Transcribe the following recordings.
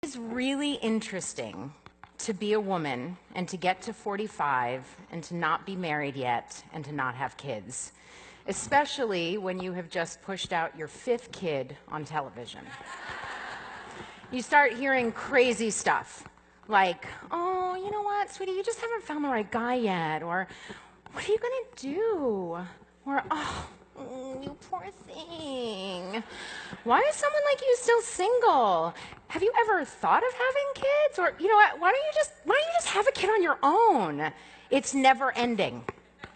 It's really interesting to be a woman and to get to 45 and to not be married yet and to not have kids, especially when you have just pushed out your 5th kid on television. You start hearing crazy stuff like, oh, you know what, sweetie, you just haven't found the right guy yet, or what are you gonna do? Or, oh, you poor thing. Why is someone like you still single? Have you ever thought of having kids? Or, you know what, why don't you just have a kid on your own? It's never ending.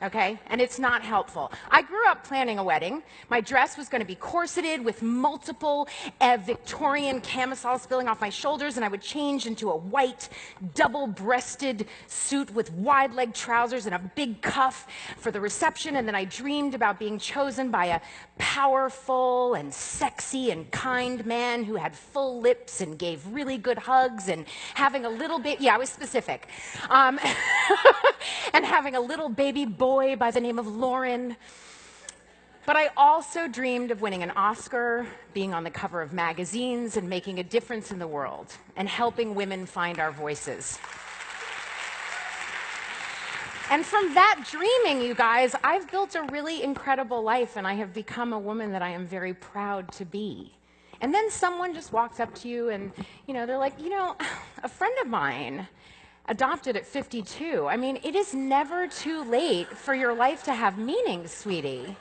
Okay? And it's not helpful. I grew up planning a wedding. My dress was going to be corseted with multiple Victorian camisoles spilling off my shoulders, and I would change into a white, double-breasted suit with wide-leg trousers and a big cuff for the reception, and then I dreamed about being chosen by a powerful and sexy and kind man who had full lips and gave really good hugs and having a little bit, yeah, I was specific, and having a little baby boy by the name of Lauren. But I also dreamed of winning an Oscar, being on the cover of magazines, and making a difference in the world, and helping women find our voices. And from that dreaming, you guys, I've built a really incredible life, and I have become a woman that I am very proud to be. And then someone just walks up to you and, they're like, a friend of mine adopted at 52. I mean, it is never too late for your life to have meaning, sweetie.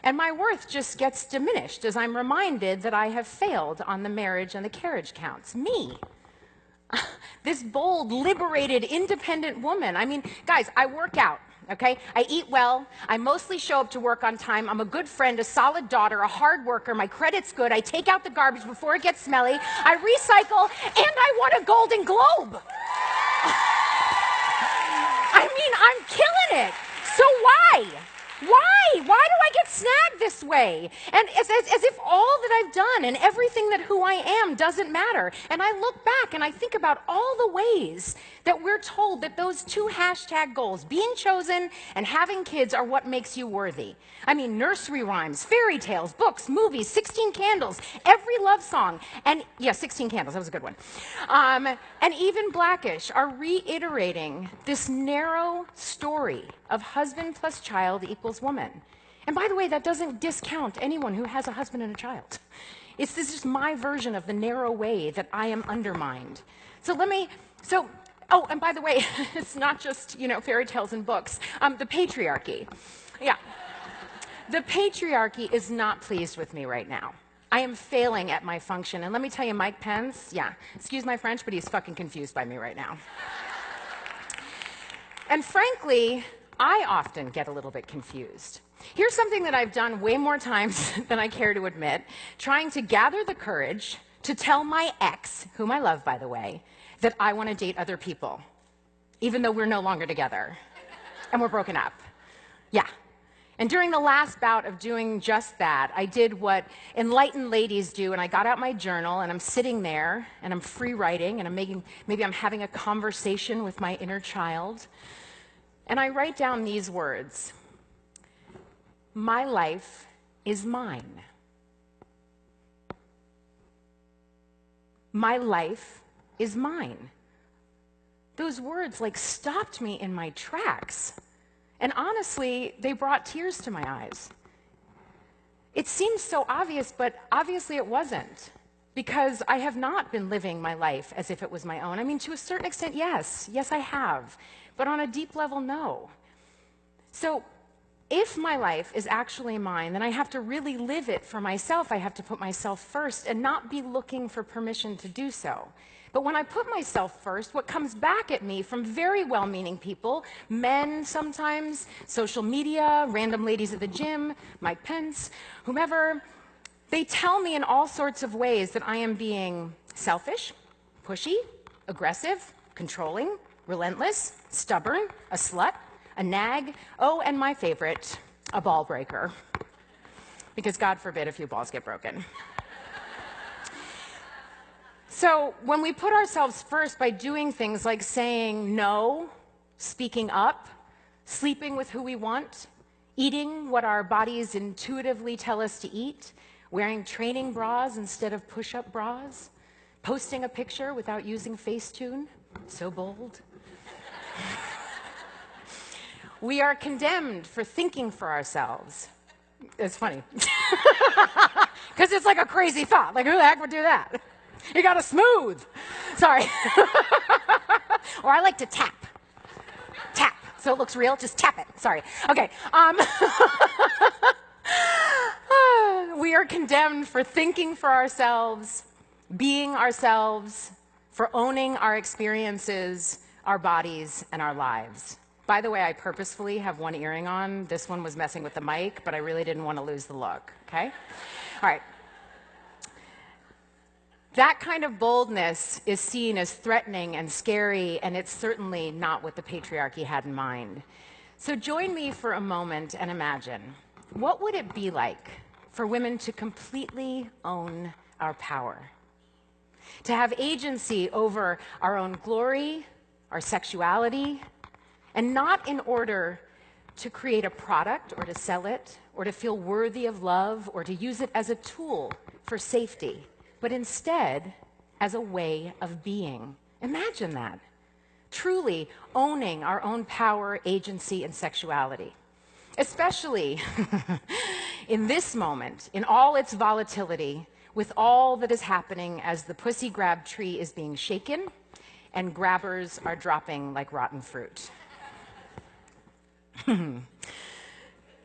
And my worth just gets diminished as I'm reminded that I have failed on the marriage and the carriage counts. Me. This bold, liberated, independent woman. I mean, guys, I work out, okay? I eat well. I mostly show up to work on time. I'm a good friend, a solid daughter, a hard worker. My credit's good. I take out the garbage before it gets smelly. I recycle, and I won a Golden Globe. I mean, I'm killing it. So why? Why? Why do I get snagged this way? And as if all that I've done and everything that who I am doesn't matter. And I look back and I think about all the ways that we're told that those 2 hashtag goals, being chosen and having kids, are what makes you worthy. I mean, nursery rhymes, fairy tales, books, movies, 16 Candles, every love song, and yeah, 16 Candles, that was a good one. And even Blackish are reiterating this narrow story of husband plus child equals woman. And by the way, that doesn't discount anyone who has a husband and a child. This is just my version of the narrow way that I am undermined. Oh, and by the way, it's not just, fairy tales and books. The patriarchy. Yeah. The patriarchy is not pleased with me right now. I am failing at my function. And let me tell you, Mike Pence, yeah, excuse my French, but he's fucking confused by me right now. And frankly, I often get a little bit confused. Here's something that I've done way more times than I care to admit, trying to gather the courage to tell my ex, whom I love, by the way, that I want to date other people, even though we're no longer together and we're broken up. Yeah. And during the last bout of doing just that, I did what enlightened ladies do, and I got out my journal, and I'm sitting there, and I'm free writing, and maybe I'm having a conversation with my inner child, and I write down these words: my life is mine. My life is mine. Those words stopped me in my tracks. And honestly, they brought tears to my eyes. It seems so obvious, but obviously it wasn't, because I have not been living my life as if it was my own. I mean, to a certain extent, yes. Yes, I have. But on a deep level, no. So if my life is actually mine, then I have to really live it for myself. I have to put myself first and not be looking for permission to do so. But when I put myself first, what comes back at me from very well-meaning people, men sometimes, social media, random ladies at the gym, Mike Pence, whomever, they tell me in all sorts of ways that I am being selfish, pushy, aggressive, controlling, relentless, stubborn, a slut, a nag, oh, and my favorite, a ball breaker. Because God forbid a few balls get broken. So when we put ourselves first by doing things like saying no, speaking up, sleeping with who we want, eating what our bodies intuitively tell us to eat, wearing training bras instead of push-up bras, Posting a picture without using Facetune, so bold. We are condemned for thinking for ourselves. It's funny. Because it's like a crazy thought. Like, who the heck would do that? You gotta smooth. Sorry. Or I like to tap. Tap. So it looks real. Just tap it. Sorry. Okay. We are condemned for thinking for ourselves, being ourselves, for owning our experiences, our bodies, and our lives. By the way, I purposefully have one earring on. This one was messing with the mic, but I really didn't want to lose the look, okay? All right. That kind of boldness is seen as threatening and scary, and it's certainly not what the patriarchy had in mind. So join me for a moment and imagine, what would it be like for women to completely own our power? To have agency over our own glory, our sexuality, and not in order to create a product or to sell it or to feel worthy of love or to use it as a tool for safety, but instead as a way of being. Imagine that. Truly owning our own power, agency, and sexuality. Especially in this moment, in all its volatility, with all that is happening as the pussy grab tree is being shaken and grabbers are dropping like rotten fruit.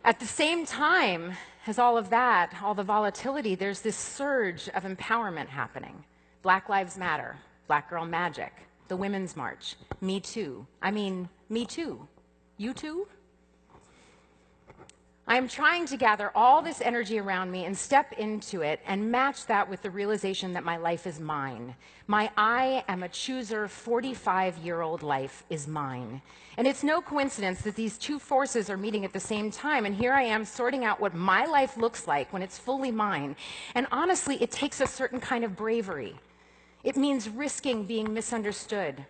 At the same time as all of that, all the volatility, there's this surge of empowerment happening. Black Lives Matter, Black Girl Magic, the Women's March, Me Too. I mean, me too. You too? I am trying to gather all this energy around me and step into it and match that with the realization that my life is mine. My I am a chooser 45-year-old life is mine. And it's no coincidence that these two forces are meeting at the same time, and here I am sorting out what my life looks like when it's fully mine. And honestly, it takes a certain kind of bravery. It means risking being misunderstood,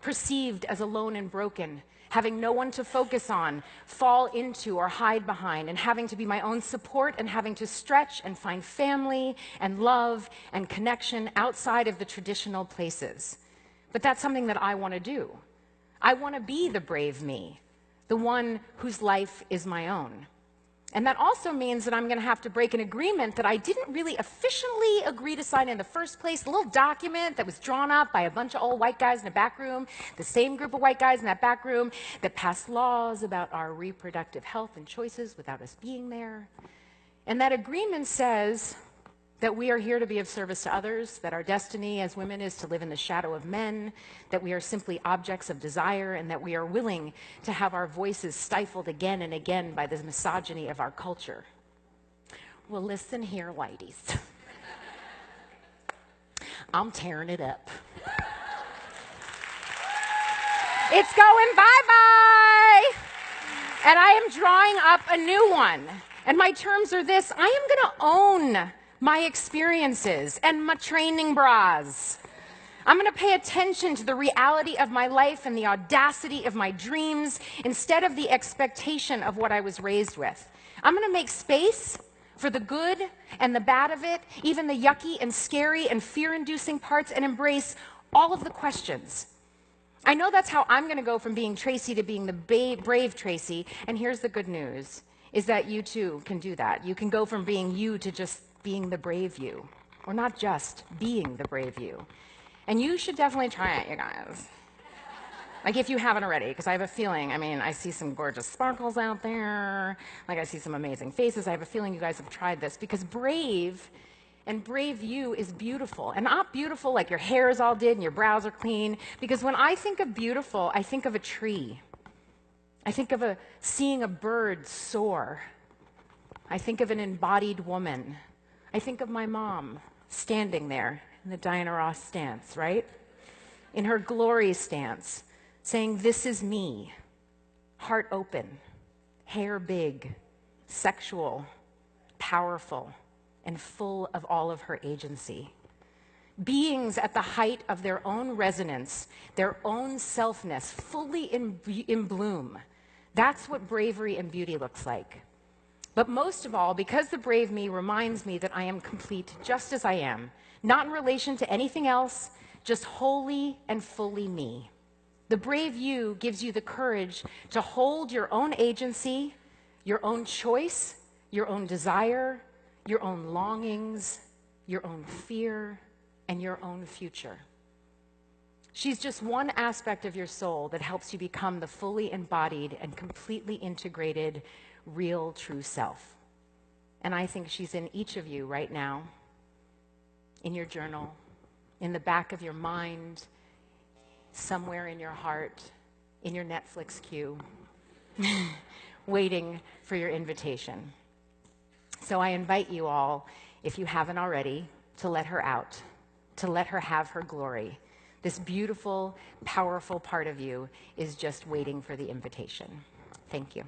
perceived as alone and broken, having no one to focus on, fall into, or hide behind, and having to be my own support and having to stretch and find family and love and connection outside of the traditional places. But that's something that I want to do. I want to be the brave me, the one whose life is my own. And that also means that I'm going to have to break an agreement that I didn't really officially agree to sign in the first place, a little document that was drawn up by a bunch of old white guys in a back room, the same group of white guys in that back room that passed laws about our reproductive health and choices without us being there. And that agreement says that we are here to be of service to others, that our destiny as women is to live in the shadow of men, that we are simply objects of desire, and that we are willing to have our voices stifled again and again by the misogyny of our culture. Well, listen here, ladies. I'm tearing it up. It's going bye-bye! And I am drawing up a new one. And my terms are this: I am going to own my experiences and my training bras. I'm going to pay attention to the reality of my life and the audacity of my dreams instead of the expectation of what I was raised with. I'm going to make space for the good and the bad of it, even the yucky and scary and fear-inducing parts, and embrace all of the questions. I know that's how I'm going to go from being Tracee to being the brave Tracee, and here's the good news, is that you too can do that. You can go from being you to just being the brave you, or not just being the brave you. And you should definitely try it, you guys. Like, if you haven't already, because I have a feeling, I mean, I see some gorgeous sparkles out there, like I see some amazing faces. I have a feeling you guys have tried this, because brave and brave you is beautiful. And not beautiful like your hair is all did and your brows are clean, because when I think of beautiful, I think of a tree. I think of seeing a bird soar. I think of an embodied woman. I think of my mom standing there in the Diana Ross stance, right? In her glory stance, saying, "This is me," heart open, hair big, sexual, powerful, and full of all of her agency. Beings at the height of their own resonance, their own selfness, fully in bloom. That's what bravery and beauty looks like. But most of all, because the brave me reminds me that I am complete just as I am, not in relation to anything else, just wholly and fully me. The brave you gives you the courage to hold your own agency, your own choice, your own desire, your own longings, your own fear, and your own future. She's just one aspect of your soul that helps you become the fully embodied and completely integrated, real, true self. And I think she's in each of you right now, in your journal, in the back of your mind, somewhere in your heart, in your Netflix queue, waiting for your invitation. So I invite you all, if you haven't already, to let her out, to let her have her glory. This beautiful, powerful part of you is just waiting for the invitation. Thank you.